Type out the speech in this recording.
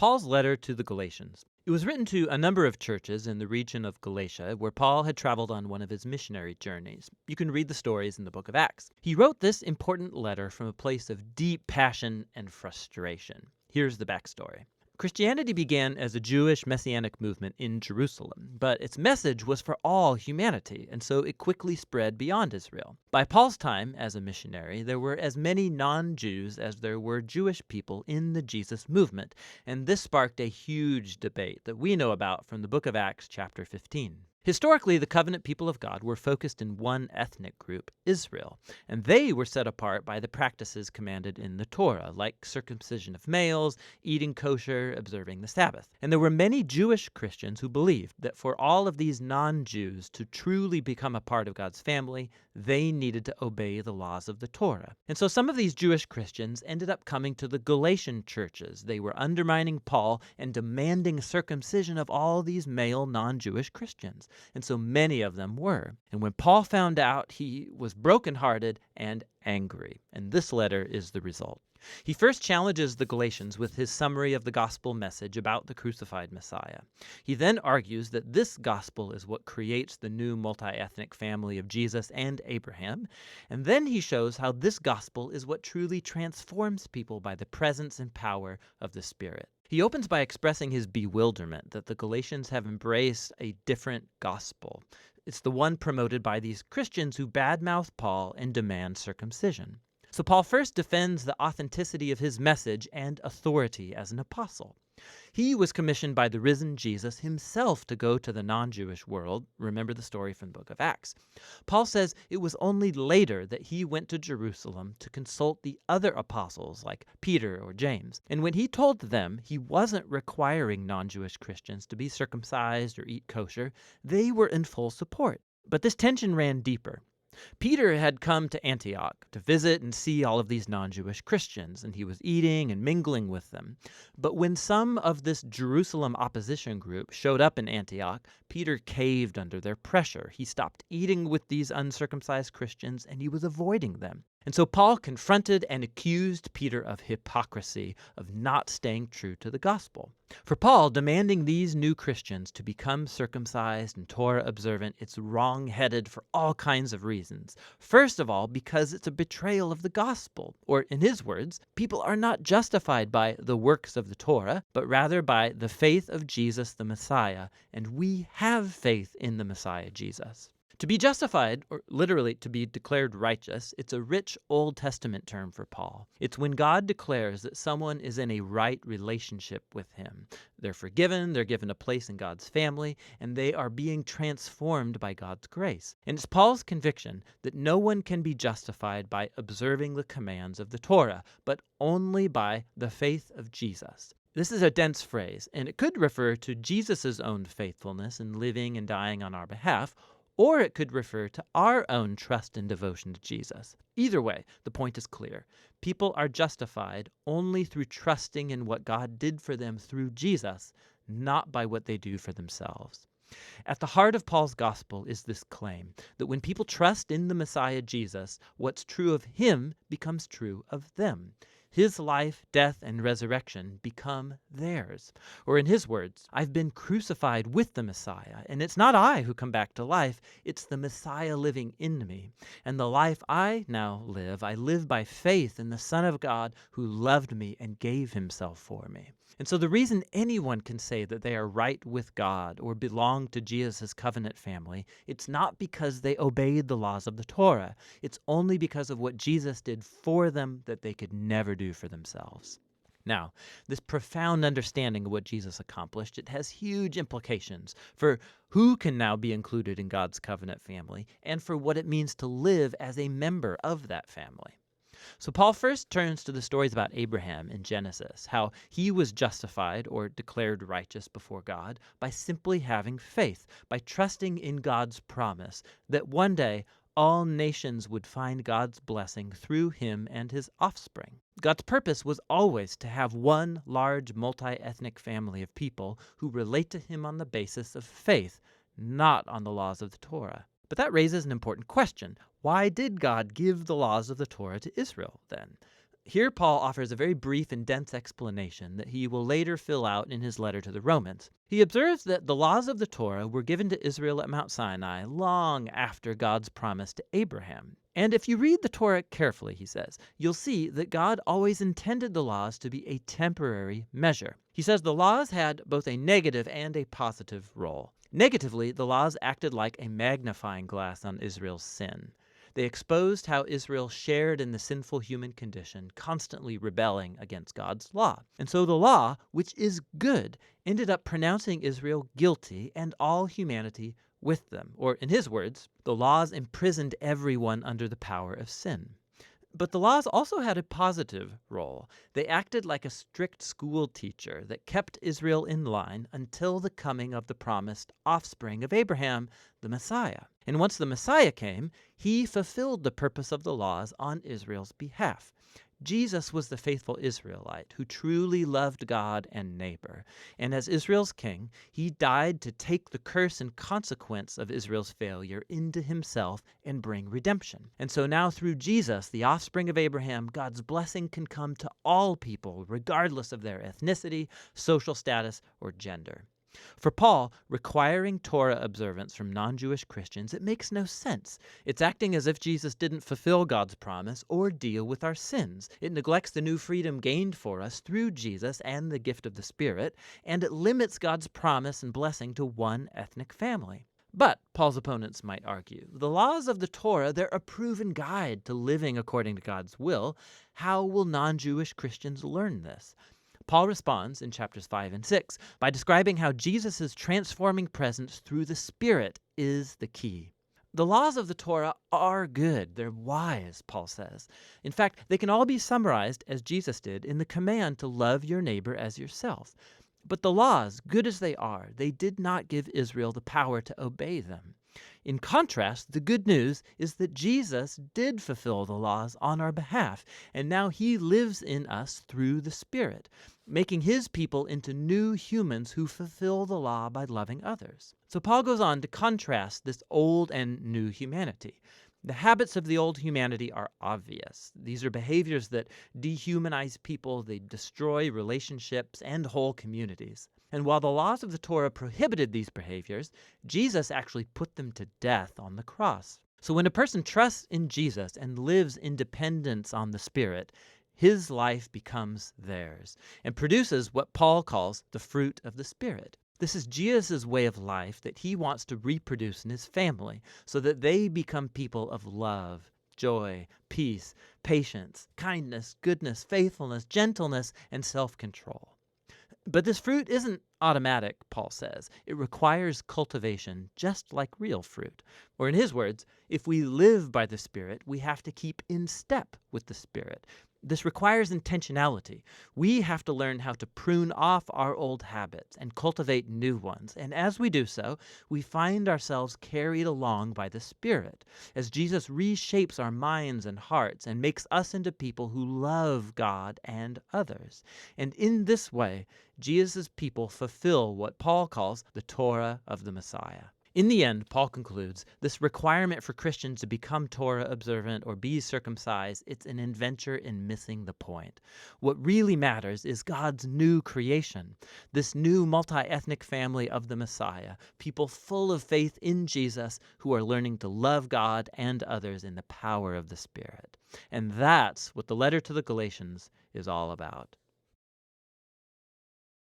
Paul's letter to the Galatians. It was written to a number of churches in the region of Galatia where Paul had traveled on one of his missionary journeys. You can read the stories in the book of Acts. He wrote this important letter from a place of deep passion and frustration. Here's the backstory. Christianity began as a Jewish messianic movement in Jerusalem, but its message was for all humanity, and so it quickly spread beyond Israel. By Paul's time as a missionary, there were as many non-Jews as there were Jewish people in the Jesus movement, and this sparked a huge debate that we know about from the book of Acts chapter 15. Historically, the covenant people of God were focused in one ethnic group, Israel, and they were set apart by the practices commanded in the Torah, like circumcision of males, eating kosher, observing the Sabbath. And there were many Jewish Christians who believed that for all of these non-Jews to truly become a part of God's family, they needed to obey the laws of the Torah. And so some of these Jewish Christians ended up coming to the Galatian churches. They were undermining Paul and demanding circumcision of all these male non-Jewish Christians. And so many of them were. And when Paul found out, he was brokenhearted and angry. And this letter is the result. He first challenges the Galatians with his summary of the gospel message about the crucified Messiah. He then argues that this gospel is what creates the new multi-ethnic family of Jesus and Abraham. And then he shows how this gospel is what truly transforms people by the presence and power of the Spirit. He opens by expressing his bewilderment that the Galatians have embraced a different gospel. It's the one promoted by these Christians who badmouth Paul and demand circumcision. So Paul first defends the authenticity of his message and authority as an apostle. He was commissioned by the risen Jesus himself to go to the non-Jewish world. Remember the story from the book of Acts. Paul says it was only later that he went to Jerusalem to consult the other apostles like Peter or James. And when he told them he wasn't requiring non-Jewish Christians to be circumcised or eat kosher, they were in full support. But this tension ran deeper. Peter had come to Antioch to visit and see all of these non-Jewish Christians, and he was eating and mingling with them. But when some of this Jerusalem opposition group showed up in Antioch, Peter caved under their pressure. He stopped eating with these uncircumcised Christians, and he was avoiding them. And so Paul confronted and accused Peter of hypocrisy, of not staying true to the gospel. For Paul, demanding these new Christians to become circumcised and Torah observant, it's wrong-headed for all kinds of reasons. First of all, because it's a betrayal of the gospel. Or in his words, people are not justified by the works of the Torah, but rather by the faith of Jesus the Messiah. And we have faith in the Messiah Jesus. To be justified, or literally to be declared righteous, it's a rich Old Testament term for Paul. It's when God declares that someone is in a right relationship with him. They're forgiven, they're given a place in God's family, and they are being transformed by God's grace. And it's Paul's conviction that no one can be justified by observing the commands of the Torah, but only by the faith of Jesus. This is a dense phrase, and it could refer to Jesus' own faithfulness in living and dying on our behalf, or it could refer to our own trust and devotion to Jesus. Either way, the point is clear. People are justified only through trusting in what God did for them through Jesus, not by what they do for themselves. At the heart of Paul's gospel is this claim that when people trust in the Messiah Jesus, what's true of him becomes true of them. His life, death, and resurrection become theirs. Or in his words, I've been crucified with the Messiah, and it's not I who come back to life, it's the Messiah living in me. And the life I now live, I live by faith in the Son of God who loved me and gave himself for me. And so the reason anyone can say that they are right with God or belong to Jesus' covenant family, it's not because they obeyed the laws of the Torah. It's only because of what Jesus did for them that they could never do for themselves. Now, this profound understanding of what Jesus accomplished, it has huge implications for who can now be included in God's covenant family and for what it means to live as a member of that family. So Paul first turns to the stories about Abraham in Genesis, how he was justified or declared righteous before God by simply having faith, by trusting in God's promise that one day all nations would find God's blessing through him and his offspring. God's purpose was always to have one large multi-ethnic family of people who relate to him on the basis of faith, not on the laws of the Torah. But that raises an important question. Why did God give the laws of the Torah to Israel then? Here, Paul offers a very brief and dense explanation that he will later fill out in his letter to the Romans. He observes that the laws of the Torah were given to Israel at Mount Sinai long after God's promise to Abraham. And if you read the Torah carefully, he says, you'll see that God always intended the laws to be a temporary measure. He says the laws had both a negative and a positive role. Negatively, the laws acted like a magnifying glass on Israel's sin. They exposed how Israel shared in the sinful human condition, constantly rebelling against God's law. And so the law, which is good, ended up pronouncing Israel guilty and all humanity with them. Or in his words, the laws imprisoned everyone under the power of sin. But the laws also had a positive role. They acted like a strict school teacher that kept Israel in line until the coming of the promised offspring of Abraham, the Messiah. And once the Messiah came, he fulfilled the purpose of the laws on Israel's behalf. Jesus was the faithful Israelite who truly loved God and neighbor. And as Israel's king, he died to take the curse and consequence of Israel's failure into himself and bring redemption. And so now through Jesus, the offspring of Abraham, God's blessing can come to all people, regardless of their ethnicity, social status, or gender. For Paul, requiring Torah observance from non-Jewish Christians, it makes no sense. It's acting as if Jesus didn't fulfill God's promise or deal with our sins. It neglects the new freedom gained for us through Jesus and the gift of the Spirit, and it limits God's promise and blessing to one ethnic family. But, Paul's opponents might argue, the laws of the Torah, they're a proven guide to living according to God's will. How will non-Jewish Christians learn this? Paul responds in chapters 5 and 6 by describing how Jesus' transforming presence through the Spirit is the key. The laws of the Torah are good. They're wise, Paul says. In fact, they can all be summarized, as Jesus did, in the command to love your neighbor as yourself. But the laws, good as they are, they did not give Israel the power to obey them. In contrast, the good news is that Jesus did fulfill the laws on our behalf, and now he lives in us through the Spirit, making his people into new humans who fulfill the law by loving others. So Paul goes on to contrast this old and new humanity. The habits of the old humanity are obvious. These are behaviors that dehumanize people, they destroy relationships and whole communities. And while the laws of the Torah prohibited these behaviors, Jesus actually put them to death on the cross. So when a person trusts in Jesus and lives in dependence on the Spirit, his life becomes theirs and produces what Paul calls the fruit of the Spirit. This is Jesus' way of life that he wants to reproduce in his family so that they become people of love, joy, peace, patience, kindness, goodness, faithfulness, gentleness, and self-control. But this fruit isn't automatic, Paul says. It requires cultivation, just like real fruit. Or in his words, if we live by the Spirit, we have to keep in step with the Spirit. This requires intentionality. We have to learn how to prune off our old habits and cultivate new ones. And as we do so, we find ourselves carried along by the Spirit, as Jesus reshapes our minds and hearts and makes us into people who love God and others. And in this way, Jesus' people fulfill what Paul calls the Torah of the Messiah. In the end, Paul concludes, this requirement for Christians to become Torah observant or be circumcised, it's an adventure in missing the point. What really matters is God's new creation, this new multi-ethnic family of the Messiah, people full of faith in Jesus who are learning to love God and others in the power of the Spirit. And that's what the letter to the Galatians is all about.